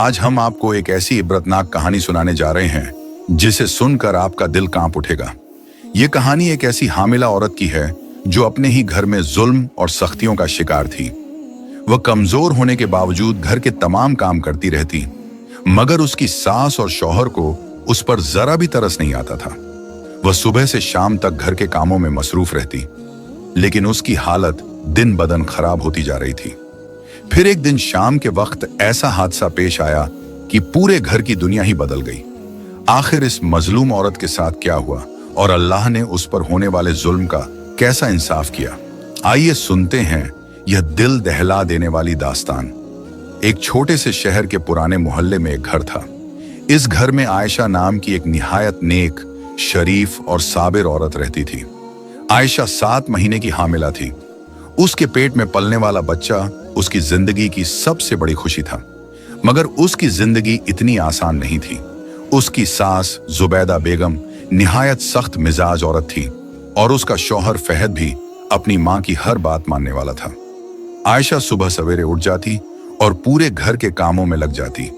आज हम आपको एक ऐसी इबरतनाक कहानी सुनाने जा रहे हैं जिसे सुनकर आपका दिल कांप उठेगा। ये कहानी एक ऐसी हामिला औरत की है जो अपने ही घर में जुल्म और सख्तियों का शिकार थी। वह कमजोर होने के बावजूद घर के तमाम काम करती रहती, मगर उसकी सास और शौहर को उस पर जरा भी तरस नहीं आता था। वह सुबह से शाम तक घर के कामों में मसरूफ रहती, लेकिन उसकी हालत दिन बदन खराब होती जा रही थी। फिर एक दिन शाम के वक्त ऐसा हादसा पेश आया कि पूरे घर की दुनिया ही बदल गई। आखिर इस मजलूम औरत के साथ क्या हुआ और अल्लाह ने उस पर होने वाले जुल्म का कैसा इंसाफ किया? आइए सुनते हैं यह दिल दहला देने वाली दास्तान। एक छोटे से शहर के पुराने मोहल्ले में एक घर था। इस घर में आयशा नाम की एक निहायत नेक, शरीफ और साबिर औरत रहती थी। आयशा 7 महीने की हामिला थी। उसके पेट में पलने वाला बच्चा उसकी जिंदगी की सबसे बड़ी खुशी था, मगर उसकी जिंदगी इतनी आसान नहीं थी। उसकी सास जुबैदा बेगम निहायत सख्त मिजाज औरत थी और उसका शौहर फहद भी अपनी मां की हर बात मानने वाला था। आयशा सुबह सवेरे उठ जाती और पूरे घर के कामों में लग जाती।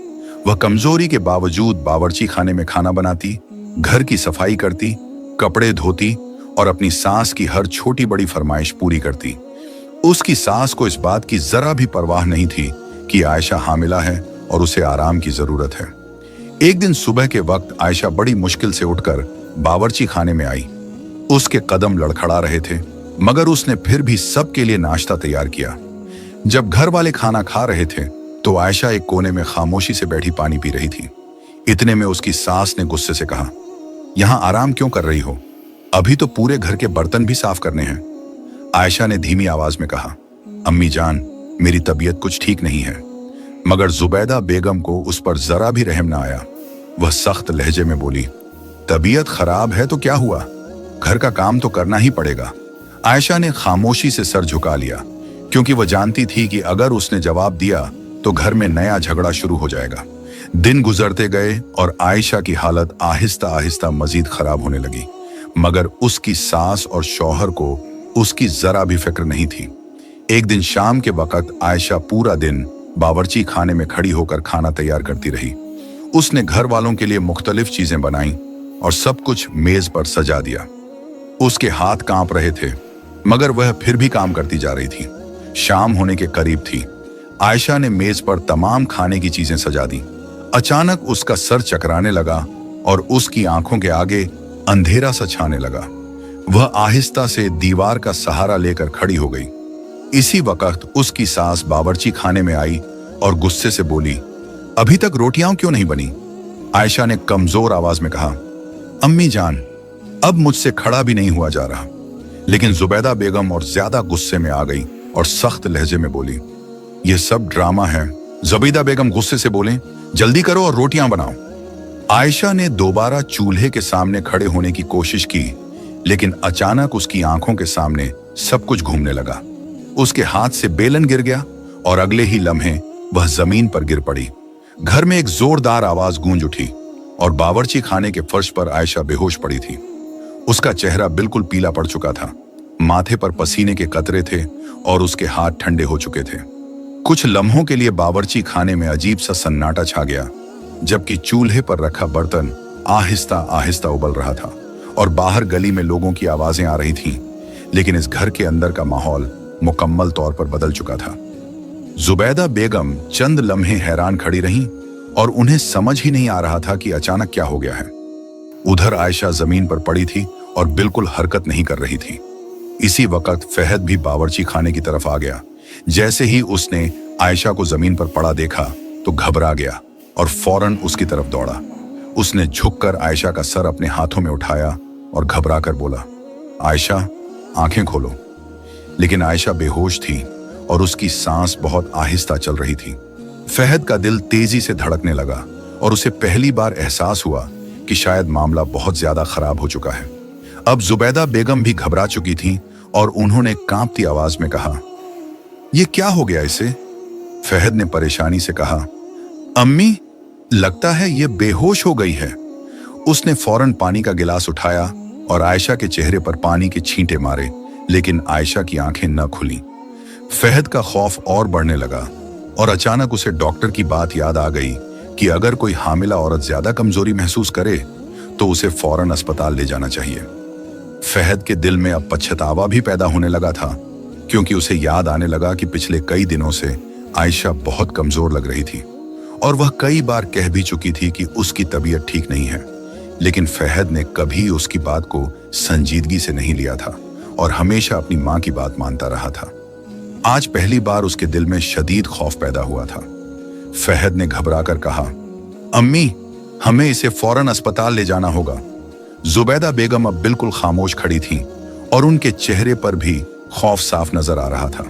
वह कमजोरी के बावजूद बावर्ची खाने में खाना बनाती, घर की सफाई करती, कपड़े धोती और अपनी सास की हर छोटी बड़ी फरमाइश पूरी करती। उसकी सास को इस बात की जरा भी परवाह नहीं थी कि आयशा हामिला है और उसे आराम की जरूरत है। एक दिन सुबह के वक्त आयशा बड़ी मुश्किल से उठकर बावर्ची खाने में आई। उसके कदम लड़खड़ा रहे थे, मगर उसने फिर भी सबके लिए नाश्ता तैयार किया। जब घर वाले खाना खा रहे थे तो आयशा एक कोने में खामोशी से बैठी पानी पी रही थी। इतने में उसकी सास ने गुस्से से कहा, "यहां आराम क्यों कर रही हो? अभी तो पूरे घर के बर्तन भी साफ करने हैं।" आयशा ने धीमी आवाज में कहा, "अम्मी जान, मेरी तबीयत कुछ ठीक नहीं है।" मगर जुबैदा बेगम को उस पर जरा भी रहम ना आया। वह सख्त लहजे में बोली, "तबीयत खराब है तो क्या हुआ? घर का काम तो करना ही पड़ेगा।" आयशा ने खामोशी से सर झुका लिया, क्योंकि वह जानती थी कि अगर उसने जवाब दिया तो घर में नया झगड़ा शुरू हो जाएगा। दिन गुजरते गए और आयशा की हालत आहिस्ता आहिस्ता मजीद खराब होने लगी, मगर उसकी सास और शौहर को उसकी जरा भी फिक्र नहीं थी। एक दिन शाम के वक्त आयशा पूरा दिन बावर्ची खाने में खड़ी होकर खाना तैयार करती रही। उसने घर वालों के लिए मुख्तलिफ चीजें बनाई और सब कुछ मेज पर सजा दिया। उसके हाथ कांप रहे थे, मगर वह फिर भी काम करती जा रही थी। शाम होने के करीब थी। आयशा ने मेज पर तमाम खाने की चीजें सजा दी। अचानक उसका सर चकराने लगा और उसकी आंखों के आगे अंधेरा सा छाने लगा। वह आहिस्ता से दीवार का सहारा लेकर खड़ी हो गई। इसी वक्त उसकी सास बावर्ची खाने में आई और गुस्से से बोली, "अभी तक रोटियां क्यों नहीं बनी?" आयशा ने कमजोर आवाज में कहा, "अम्मी जान, अब मुझसे खड़ा भी नहीं हुआ जा रहा।" लेकिन जुबैदा बेगम और ज्यादा गुस्से में आ गई और सख्त लहजे में बोली, "यह सब ड्रामा है।" जुबैदा बेगम गुस्से से बोले, "जल्दी करो और रोटियां बनाओ।" आयशा ने दोबारा चूल्हे के सामने खड़े होने की कोशिश की, लेकिन अचानक उसकी आंखों के सामने सब कुछ घूमने लगा। उसके हाथ से बेलन गिर गया और अगले ही लम्हे वह जमीन पर गिर पड़ी। घर में एक जोरदार आवाज गूंज उठी और बावर्ची खाने के फर्श पर आयशा बेहोश पड़ी थी। उसका चेहरा बिल्कुल पीला पड़ चुका था, माथे पर पसीने के कतरे थे और उसके हाथ ठंडे हो चुके थे। कुछ लम्हों के लिए बावर्ची खाने में अजीब सा सन्नाटा छा गया, जबकि चूल्हे पर रखा बर्तन आहिस्ता आहिस्ता उबल रहा था और बाहर गली में लोगों की आवाजें आ रही थीं, लेकिन इस घर के अंदर का माहौल मुकम्मल तौर पर बदल चुका था। जुबैदा बेगम चंद लम्हे हैरान खड़ी रहीं और उन्हें समझ ही नहीं आ रहा था कि अचानक क्या हो गया है। उधर आयशा जमीन पर पड़ी थी और बिल्कुल हरकत नहीं कर रही थी। इसी वक्त फहद भी बावर्ची खाने की तरफ आ गया। जैसे ही उसने आयशा को जमीन पर पड़ा देखा तो घबरा गया और फौरन उसकी तरफ दौड़ा। उसने झुककर आयशा का सर अपने हाथों में उठाया और घबरा कर बोला, "आयशा, आंखें खोलो।" लेकिन आयशा बेहोश थी और उसकी सांस बहुत आहिस्ता चल रही थी। फहद का दिल तेजी से धड़कने लगा और उसे पहली बार एहसास हुआ कि शायद मामला बहुत ज्यादा खराब हो चुका है। अब जुबैदा बेगम भी घबरा चुकी थी और उन्होंने कांपती आवाज में कहा, "ये क्या हो गया इसे?" फहद ने परेशानी से कहा, "अम्मी, लगता है ये बेहोश हो गई है।" उसने फौरन पानी का गिलास उठाया और आयशा के चेहरे पर पानी के छींटे मारे, लेकिन आयशा की आंखें न खुली। फहद का खौफ और बढ़ने लगा और अचानक उसे डॉक्टर की बात याद आ गई कि अगर कोई हामिला औरत ज्यादा कमजोरी महसूस करे तो उसे फौरन अस्पताल ले जाना चाहिए। फहद के दिल में अब पछतावा भी पैदा होने लगा था, क्योंकि उसे याद आने लगा कि पिछले कई दिनों से आयशा बहुत कमजोर लग रही थी और वह कई बार कह भी चुकी थी कि उसकी तबीयत ठीक नहीं है, लेकिन फहद ने कभी उसकी बात को संजीदगी से नहीं लिया था और हमेशा अपनी मां की बात मानता रहा था। आज पहली बार उसके दिल में शदीद खौफ पैदा हुआ था। फहद ने घबराकर कहा, अम्मी, हमें इसे फौरन अस्पताल ले जाना होगा। जुबैदा बेगम अब बिल्कुल खामोश खड़ी थी और उनके चेहरे पर भी खौफ साफ नजर आ रहा था।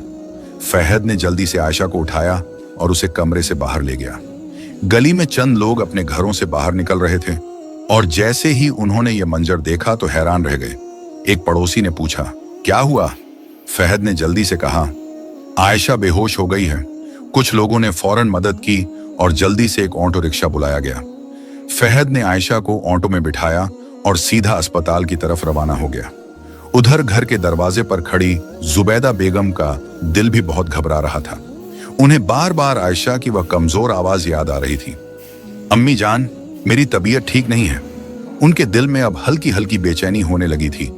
फहद ने जल्दी से आयशा को उठाया और उसे कमरे से बाहर ले गया। गली में चंद लोग अपने घरों से बाहर निकल रहे थे और जैसे ही उन्होंने यह मंजर देखा तो हैरान रह गए। एक पड़ोसी ने पूछा, क्या हुआ? फहद ने जल्दी से कहा, आयशा बेहोश हो गई है। कुछ लोगों ने फौरन मदद की और जल्दी से एक ऑटो रिक्शा बुलाया गया। फहद ने आयशा को ऑटो में बिठाया और सीधा अस्पताल की तरफ रवाना हो गया। उधर घर के दरवाजे पर खड़ी जुबैदा बेगम का दिल भी बहुत घबरा रहा था। उन्हें बार बार आयशा की वह कमजोर आवाज याद आ रही थी, अम्मी जान, मेरी तबीयत ठीक नहीं है। उनके दिल में अब हल्की हल्की बेचैनी होने लगी थी,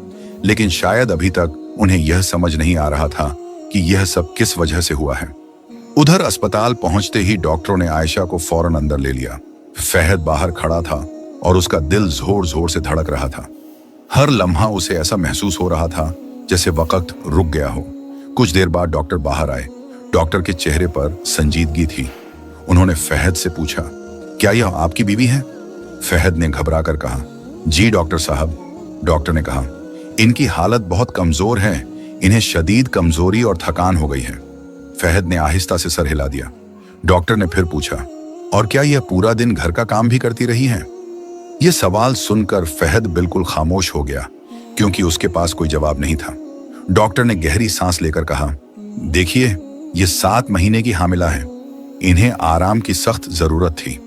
लेकिन शायद अभी तक उन्हें यह समझ नहीं आ रहा था कि यह सब किस वजह से हुआ है। उधर अस्पताल पहुंचते ही डॉक्टरों ने आयशा को फौरन अंदर ले लिया। फहद बाहर खड़ा था और उसका दिल जोर जोर से धड़क रहा था। हर लम्हा उसे ऐसा महसूस हो रहा था जैसे वक्त रुक गया हो। कुछ देर बाद डॉक्टर बाहर आए। डॉक्टर के चेहरे पर संजीदगी थी। उन्होंने फहद से पूछा, क्या यह आपकी बीवी है? फहद ने घबराकर कहा, जी डॉक्टर साहब। डॉक्टर ने कहा, इनकी हालत बहुत कमजोर है, इन्हें शदीद कमजोरी और थकान हो गई है। फहद ने आहिस्ता से सर हिला दिया। डॉक्टर ने फिर पूछा, और क्या यह पूरा दिन घर का काम भी करती रही हैं? यह सवाल सुनकर फहद बिल्कुल खामोश हो गया, क्योंकि उसके पास कोई जवाब नहीं था। डॉक्टर ने गहरी सांस लेकर कहा, देखिए, यह 7 महीने की हामिला है। इन्हें आराम की सख्त जरूरत थी।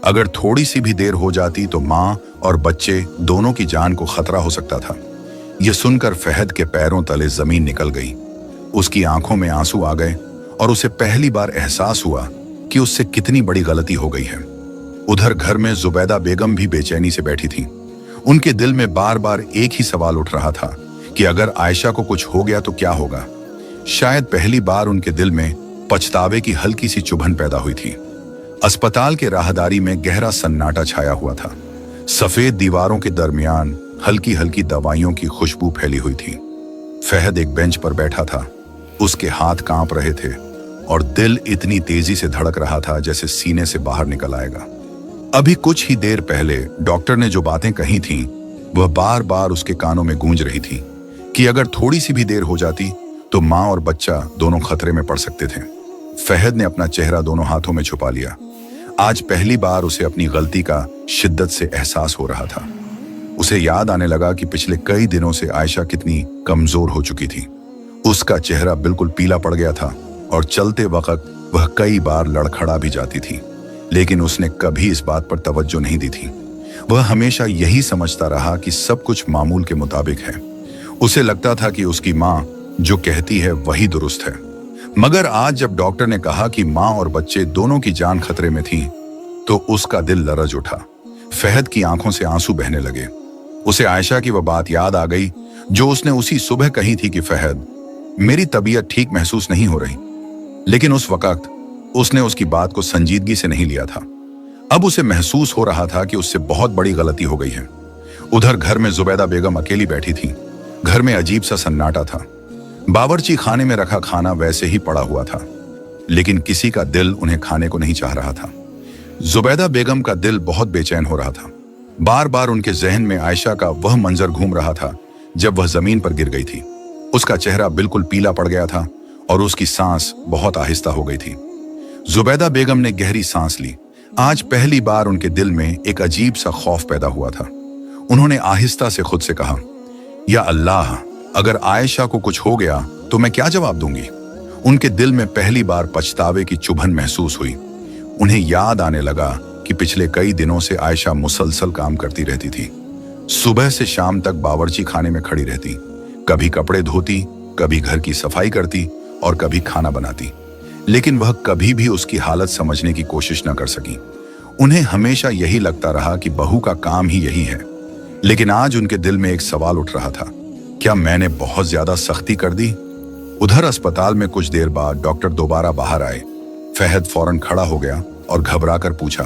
अगर थोड़ी सी भी देर हो जाती तो मां और बच्चे दोनों की जान को खतरा हो सकता था। यह सुनकर फहद के पैरों तले जमीन निकल गई। उसकी आंखों में आंसू आ गए और उसे पहली बार एहसास हुआ कि उससे कितनी बड़ी गलती हो गई है। उधर घर में जुबैदा बेगम भी बेचैनी से बैठी थी। उनके दिल में बार बार एक ही सवाल उठ रहा था कि अगर आयशा को कुछ हो गया तो क्या होगा। शायद पहली बार उनके दिल में पछतावे की हल्की सी चुभन पैदा हुई थी। अस्पताल के राहदारी में गहरा सन्नाटा छाया हुआ था। सफेद दीवारों के दरमियान हल्की हल्की दवाइयों की खुशबू फैली हुई थी। फहद एक बेंच पर बैठा था। उसके हाथ कांप रहे थे और दिल इतनी तेजी से धड़क रहा था जैसे सीने से बाहर निकल आएगा। अभी कुछ ही देर पहले डॉक्टर ने जो बातें कही थीं, वह बार बार उसके कानों में गूंज रही थी कि अगर थोड़ी सी भी देर हो जाती तो मां और बच्चा दोनों खतरे में पड़ सकते थे। फहद ने अपना चेहरा दोनों हाथों में छुपा लिया। आज पहली बार उसे अपनी गलती का शिद्दत से एहसास हो रहा था। उसे याद आने लगा कि पिछले कई दिनों से आयशा कितनी कमजोर हो चुकी थी। उसका चेहरा बिल्कुल पीला पड़ गया था और चलते वक्त वह कई बार लड़खड़ा भी जाती थी, लेकिन उसने कभी इस बात पर तवज्जो नहीं दी थी। वह हमेशा यही समझता रहा कि सब कुछ मामूल के मुताबिक है। उसे लगता था कि उसकी मां जो कहती है वही दुरुस्त है। मगर आज जब डॉक्टर ने कहा कि मां और बच्चे दोनों की जान खतरे में थी, तो उसका दिल लरज उठा। फहद की आंखों से आंसू बहने लगे। उसे आयशा की वह बात याद आ गई जो उसने उसी सुबह कही थी कि फहद, मेरी तबीयत ठीक महसूस नहीं हो रही। लेकिन उस वक्त उसने उसकी बात को संजीदगी से नहीं लिया था। अब उसे महसूस हो रहा था कि उससे बहुत बड़ी गलती हो गई है। उधर घर में जुबैदा बेगम अकेली बैठी थी। घर में अजीब सा सन्नाटा था। बावर्ची खाने में रखा खाना वैसे ही पड़ा हुआ था, लेकिन किसी का दिल उन्हें खाने को नहीं चाह रहा था। जुबैदा बेगम का दिल बहुत बेचैन हो रहा था। बार बार उनके जहन में आयशा का वह मंजर घूम रहा था जब वह जमीन पर गिर गई थी। उसका चेहरा बिल्कुल पीला पड़ गया था और उसकी सांस बहुत आहिस्ता हो गई थी। जुबैदा बेगम ने गहरी सांस ली। आज पहली बार उनके दिल में एक अजीब सा खौफ पैदा हुआ था। उन्होंने आहिस्ता से खुद से कहा, या अल्लाह, अगर आयशा को कुछ हो गया तो मैं क्या जवाब दूंगी। उनके दिल में पहली बार पछतावे की चुभन महसूस हुई। उन्हें याद आने लगा कि पिछले कई दिनों से आयशा मुसलसल काम करती रहती थी। सुबह से शाम तक बावर्ची खाने में खड़ी रहती, कभी कपड़े धोती, कभी घर की सफाई करती और कभी खाना बनाती, लेकिन वह कभी भी उसकी हालत समझने की कोशिश न कर सकी। उन्हें हमेशा यही लगता रहा कि बहू का काम ही यही है, लेकिन आज उनके दिल में एक सवाल उठ रहा था, क्या मैंने बहुत ज्यादा सख्ती कर दी? उधर अस्पताल में कुछ देर बाद डॉक्टर दोबारा बाहर आए। फहद फौरन खड़ा हो गया और घबराकर पूछा,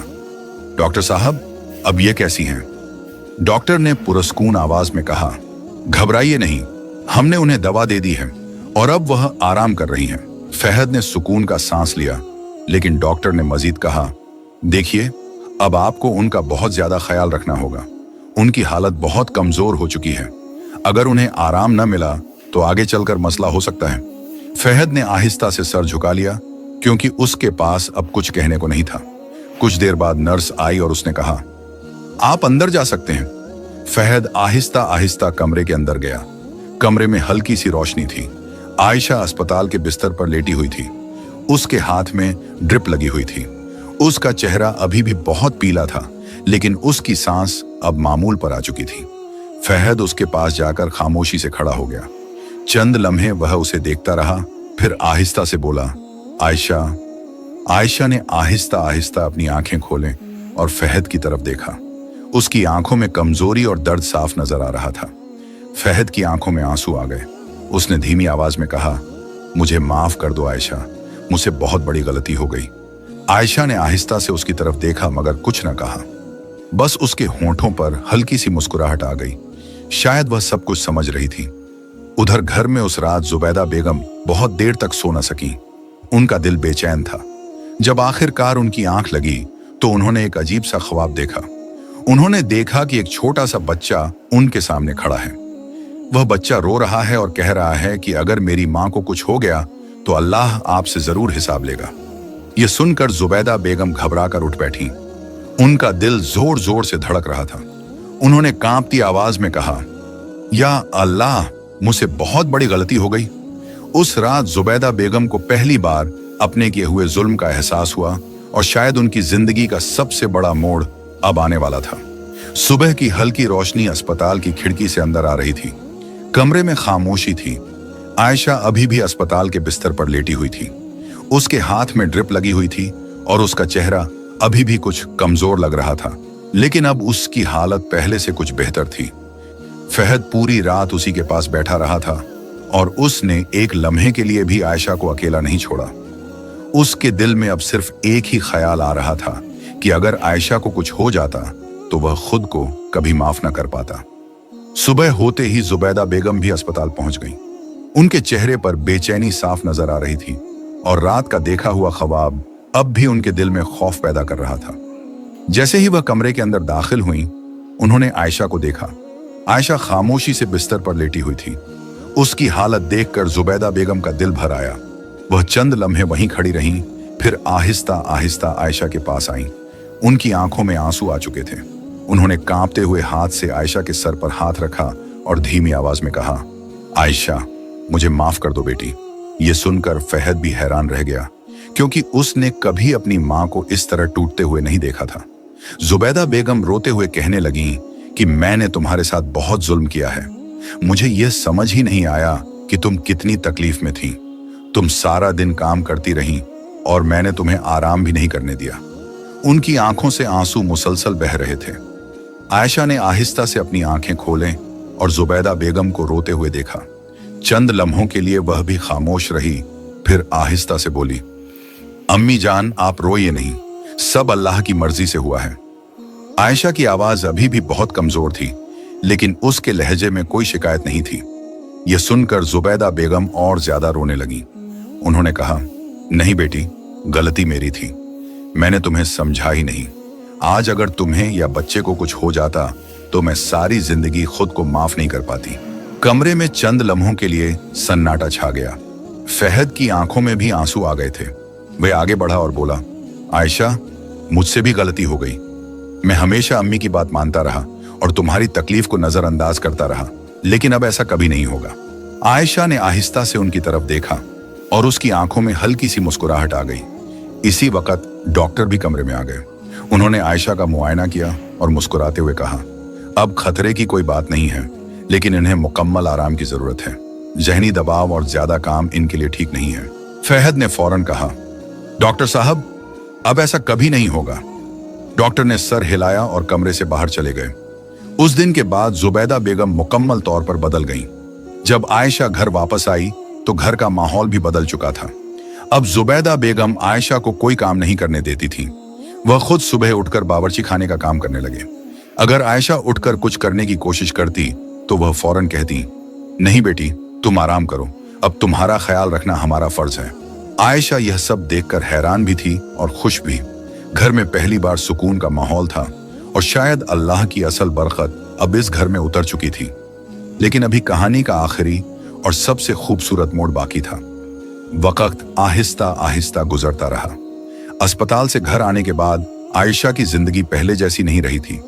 डॉक्टर साहब, अब ये कैसी हैं? डॉक्टर ने पुरस्कून आवाज में कहा, घबराइए नहीं, हमने उन्हें दवा दे दी है और अब वह आराम कर रही हैं। फहद ने सुकून का सांस लिया, लेकिन डॉक्टर ने मजीद कहा, देखिए, अब आपको उनका बहुत ज्यादा ख्याल रखना होगा। उनकी हालत बहुत कमजोर हो चुकी है। अगर उन्हें आराम न मिला तो आगे चलकर मसला हो सकता है। फहद ने आहिस्ता से सर झुका लिया, क्योंकि उसके पास अब कुछ कहने को नहीं था। कुछ देर बाद नर्स आई और उसने कहा, आप अंदर जा सकते हैं। फहद आहिस्ता आहिस्ता कमरे के अंदर गया। कमरे में हल्की सी रोशनी थी। आयशा अस्पताल के बिस्तर पर लेटी हुई थी। उसके हाथ में ड्रिप लगी हुई थी। उसका चेहरा अभी भी बहुत पीला था, लेकिन उसकी सांस अब मामूल पर आ चुकी थी। फहद उसके पास जाकर खामोशी से खड़ा हो गया। चंद लम्हे वह उसे देखता रहा, फिर आहिस्ता से बोला, आयशा। आयशा ने आहिस्ता आहिस्ता अपनी आंखें खोलें और फहद की तरफ देखा। उसकी आंखों में कमजोरी और दर्द साफ नजर आ रहा था। फहद की आंखों में आंसू आ गए। उसने धीमी आवाज में कहा, मुझे माफ कर दो आयशा, मुझसे बहुत बड़ी गलती हो गई। आयशा ने आहिस्ता से उसकी तरफ देखा, मगर कुछ न कहा। बस उसके होंठों पर हल्की सी मुस्कुराहट आ गई। शायद वह सब कुछ समझ रही थी। उधर घर में उस रात जुबैदा बेगम बहुत देर तक सो न सकी। उनका दिल बेचैन था। जब आखिरकार उनकी आंख लगी तो उन्होंने एक अजीब सा ख्वाब देखा। उन्होंने देखा कि एक छोटा सा बच्चा उनके सामने खड़ा है। वह बच्चा रो रहा है और कह रहा है कि अगर मेरी मां को कुछ हो गया तो अल्लाह आपसे जरूर हिसाब लेगा। यह सुनकर जुबैदा बेगम घबरा कर उठ बैठी। उनका दिल जोर जोर से धड़क रहा था। उन्होंने कांपती आवाज में कहा, या अल्लाह, मुझसे बहुत बड़ी गलती हो गई। उस रात जुबैदा बेगम को पहली बार अपने किए हुए जुल्म का एहसास हुआ और शायद उनकी जिंदगी का सबसे बड़ा मोड़ अब आने वाला था। सुबह की हल्की रोशनी अस्पताल की खिड़की से अंदर आ रही थी। कमरे में खामोशी थी। आयशा अभी भी अस्पताल के बिस्तर पर लेटी हुई थी। उसके हाथ में ड्रिप लगी हुई थी और उसका चेहरा अभी भी कुछ कमजोर लग रहा था, लेकिन अब उसकी हालत पहले से कुछ बेहतर थी। फहद पूरी रात उसी के पास बैठा रहा था और उसने एक लम्हे के लिए भी आयशा को अकेला नहीं छोड़ा। उसके दिल में अब सिर्फ एक ही ख्याल आ रहा था कि अगर आयशा को कुछ हो जाता तो वह खुद को कभी माफ न कर पाता। सुबह होते ही जुबैदा बेगम भी अस्पताल पहुंच गई। उनके चेहरे पर बेचैनी साफ नजर आ रही थी और रात का देखा हुआ ख्वाब अब भी उनके दिल में खौफ पैदा कर रहा था। जैसे ही वह कमरे के अंदर दाखिल हुई, उन्होंने आयशा को देखा। आयशा खामोशी से बिस्तर पर लेटी हुई थी। उसकी हालत देखकर जुबैदा बेगम का दिल भर आया। वह चंद लम्हे वहीं खड़ी रहीं, फिर आहिस्ता आहिस्ता आयशा के पास आईं। उनकी आंखों में आंसू आ चुके थे। उन्होंने कांपते हुए हाथ से आयशा के सर पर हाथ रखा और धीमी आवाज में कहा, आयशा, मुझे माफ कर दो बेटी। ये सुनकर फहद भी हैरान रह गया, क्योंकि उसने कभी अपनी मां को इस तरह टूटते हुए नहीं देखा था। जुबैदा बेगम रोते हुए कहने लगी कि मैंने तुम्हारे साथ बहुत जुल्म किया है। मुझे यह समझ ही नहीं आया कि तुम कितनी तकलीफ में थी। तुम सारा दिन काम करती रहीं और मैंने तुम्हें आराम भी नहीं करने दिया। उनकी आंखों से आंसू मुसलसल बह रहे थे। आयशा ने आहिस्ता से अपनी आंखें खोलें और जुबैदा बेगम को रोते हुए देखा। चंद लम्हों के लिए वह भी खामोश रही, फिर आहिस्ता से बोली, अम्मी जान, आप रोइए नहीं, सब अल्लाह की मर्जी से हुआ है। आयशा की आवाज अभी भी बहुत कमजोर थी, लेकिन उसके लहजे में कोई शिकायत नहीं थी। यह सुनकर जुबैदा बेगम और ज्यादा रोने लगी। उन्होंने कहा, नहीं बेटी, गलती मेरी थी, मैंने तुम्हें समझा ही नहीं। आज अगर तुम्हें या बच्चे को कुछ हो जाता तो मैं सारी जिंदगी खुद को माफ नहीं कर पाती। कमरे में चंद लम्हों के लिए सन्नाटा छा गया। फहद की आंखों में भी आंसू आ गए थे। वह आगे बढ़ा और बोला, आयशा, मुझसे भी गलती हो गई। मैं हमेशा अम्मी की बात मानता रहा और तुम्हारी तकलीफ को नजरअंदाज करता रहा, लेकिन अब ऐसा कभी नहीं होगा। आयशा ने आहिस्ता से उनकी तरफ देखा और उसकी आंखों में हल्की सी मुस्कुराहट आ गई। इसी वक्त डॉक्टर भी कमरे में आ गए। उन्होंने आयशा का मुआयना किया और मुस्कुराते हुए कहा, अब खतरे की कोई बात नहीं है, लेकिन इन्हें मुकम्मल आराम की जरूरत है। जहनी दबाव और ज्यादा काम इनके लिए ठीक नहीं है। फहद ने फौरन कहा, डॉक्टर साहब, अब ऐसा कभी नहीं होगा। डॉक्टर ने सर हिलाया और कमरे से बाहर चले गए। उस दिन के बाद जुबैदा बेगम मुकम्मल तौर पर बदल गईं। जब आयशा घर वापस आई तो घर का माहौल भी बदल चुका था। अब जुबैदा बेगम आयशा को कोई काम नहीं करने देती थी। वह खुद सुबह उठकर बावर्ची खाने का काम करने लगे। अगर आयशा उठकर कुछ करने की कोशिश करती तो वह फौरन कहती, नहीं बेटी, तुम आराम करो, अब तुम्हारा ख्याल रखना हमारा फर्ज है। आयशा यह सब देखकर हैरान भी थी और खुश भी। घर में पहली बार सुकून का माहौल था और शायद अल्लाह की असल बरकत अब इस घर में उतर चुकी थी। लेकिन अभी कहानी का आखिरी और सबसे खूबसूरत मोड़ बाकी था। वक्त आहिस्ता आहिस्ता गुजरता रहा। अस्पताल से घर आने के बाद आयशा की जिंदगी पहले जैसी नहीं रही थी।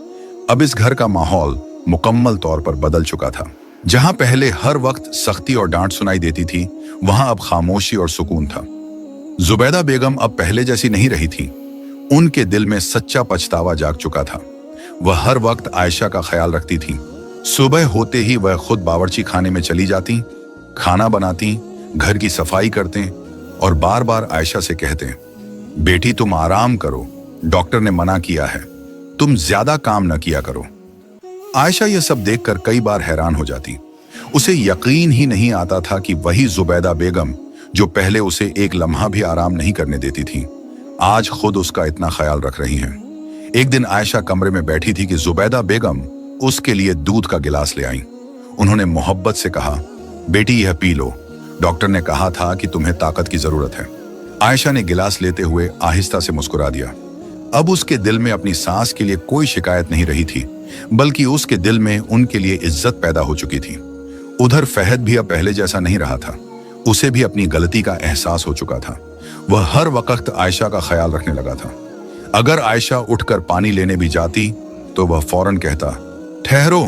अब इस घर का माहौल मुकम्मल तौर पर बदल चुका था। जहां पहले हर वक्त सख्ती और डांट सुनाई देती थी, वहां अब खामोशी और सुकून था। जुबैदा बेगम अब पहले जैसी नहीं रही थी। उनके दिल में सच्चा पछतावा जाग चुका था। वह हर वक्त आयशा का ख्याल रखती थी। सुबह होते ही वह खुद बावर्ची खाने में चली जाती, खाना बनाती, घर की सफाई करते और बार बार आयशा से कहते, बेटी तुम आराम करो, डॉक्टर ने मना किया है, तुम ज्यादा काम न किया करो। आयशा यह सब देखकर कई बार हैरान हो जाती। उसे यकीन ही नहीं आता था कि वही जुबैदा बेगम जो पहले उसे एक लम्हा भी आराम नहीं करने देती थी, आज खुद उसका इतना ख्याल रख रही हैं। एक दिन आयशा कमरे में बैठी थी कि जुबैदा बेगम उसके लिए दूध का गिलास ले आईं। उन्होंने मोहब्बत से कहा, बेटी यह पी लो, डॉक्टर ने कहा था कि तुम्हें ताकत की जरूरत है। आयशा ने गिलास लेते हुए आहिस्ता से मुस्कुरा दिया। अब उसके दिल में अपनी सास के लिए कोई शिकायत नहीं रही थी, बल्कि उसके दिल में उनके लिए इज्जत पैदा हो चुकी थी। उधर फहद भी अब पहले जैसा नहीं रहा था। उसे भी अपनी गलती का एहसास हो चुका था। वह हर वक्त आयशा का ख्याल रखने लगा था। अगर आयशा उठकर पानी लेने भी जाती तो वह फौरन कहता, ठहरो,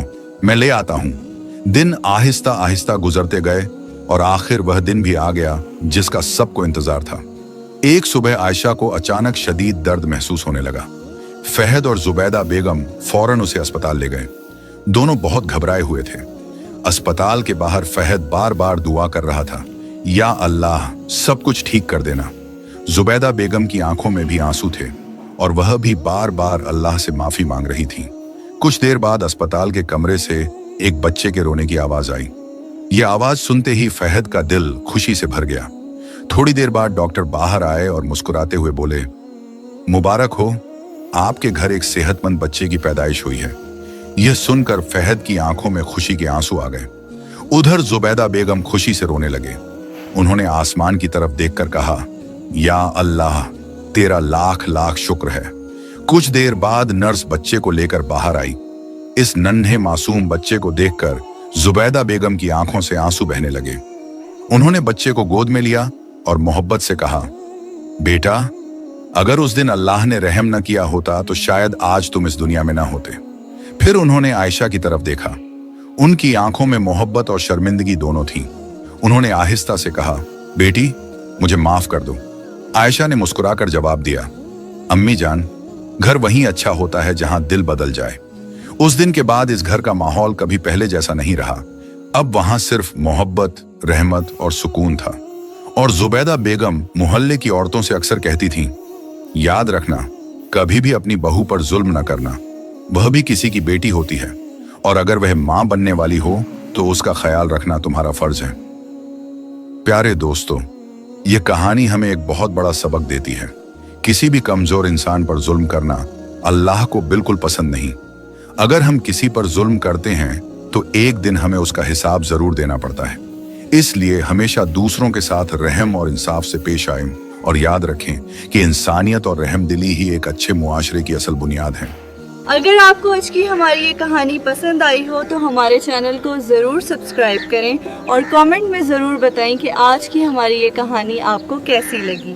मैं ले आता हूं। दिन आहिस्ता आहिस्ता गुजरते गए और आखिर वह दिन भी आ गया जिसका सबको इंतजार था। एक सुबह आयशा को अचानक शदीद दर्द महसूस होने लगा। फहद और जुबैदा बेगम फौरन उसे अस्पताल ले गए। दोनों बहुत घबराए हुए थे। अस्पताल के बाहर फहद बार बार दुआ कर रहा था, या अल्लाह सब कुछ ठीक कर देना। जुबैदा बेगम की आंखों में भी आंसू थे और वह भी बार बार अल्लाह से माफी मांग रही थी। कुछ देर बाद अस्पताल के कमरे से एक बच्चे के रोने की आवाज आई। यह आवाज सुनते ही फहद का दिल खुशी से भर गया। थोड़ी देर बाद डॉक्टर बाहर आए और मुस्कुराते हुए बोले, मुबारक हो, आपके घर एक सेहतमंद बच्चे की पैदाइश हुई है। यह सुनकर फहद की आंखों में खुशी के आंसू आ गए। उधर जुबैदा बेगम खुशी से रोने लगे। उन्होंने आसमान की तरफ देखकर कहा, या अल्लाह, तेरा लाख लाख शुक्र है। कुछ देर बाद नर्स बच्चे को लेकर बाहर आई। इस नन्हे मासूम बच्चे को देखकर जुबैदा बेगम की आंखों से आंसू बहने लगे। उन्होंने बच्चे को गोद में लिया और मोहब्बत से कहा, बेटा, अगर उस दिन अल्लाह ने रहम न किया होता तो शायद आज तुम इस दुनिया में ना होते। फिर उन्होंने आयशा की तरफ देखा। उनकी आंखों में मोहब्बत और शर्मिंदगी दोनों थी। उन्होंने आहिस्ता से कहा, बेटी, मुझे माफ कर दो। आयशा ने मुस्कुराकर जवाब दिया, अम्मी जान, घर वहीं अच्छा होता है जहां दिल बदल जाए। उस दिन के बाद इस घर का माहौल कभी पहले जैसा नहीं रहा। अब वहां सिर्फ मोहब्बत, रहमत और सुकून था। और जुबैदा बेगम मोहल्ले की औरतों से अक्सर कहती थीं, याद रखना, कभी भी अपनी बहू पर जुल्म न करना। वह भी किसी की बेटी होती है और अगर वह मां बनने वाली हो तो उसका ख्याल रखना तुम्हारा फर्ज है। प्यारे दोस्तों, यह कहानी हमें एक बहुत बड़ा सबक देती है। किसी भी कमजोर इंसान पर जुल्म करना अल्लाह को बिल्कुल पसंद नहीं। अगर हम किसी पर जुल्म करते हैं तो एक दिन हमें उसका हिसाब जरूर देना पड़ता है। इसलिए हमेशा दूसरों के साथ रहम और इंसाफ से पेश आएं और याद रखें कि इंसानियत और रहमदिली ही एक अच्छे मुआशरे की असल बुनियाद है। अगर आपको आज की हमारी ये कहानी पसंद आई हो तो हमारे चैनल को ज़रूर सब्सक्राइब करें और कमेंट में ज़रूर बताएं कि आज की हमारी ये कहानी आपको कैसी लगी।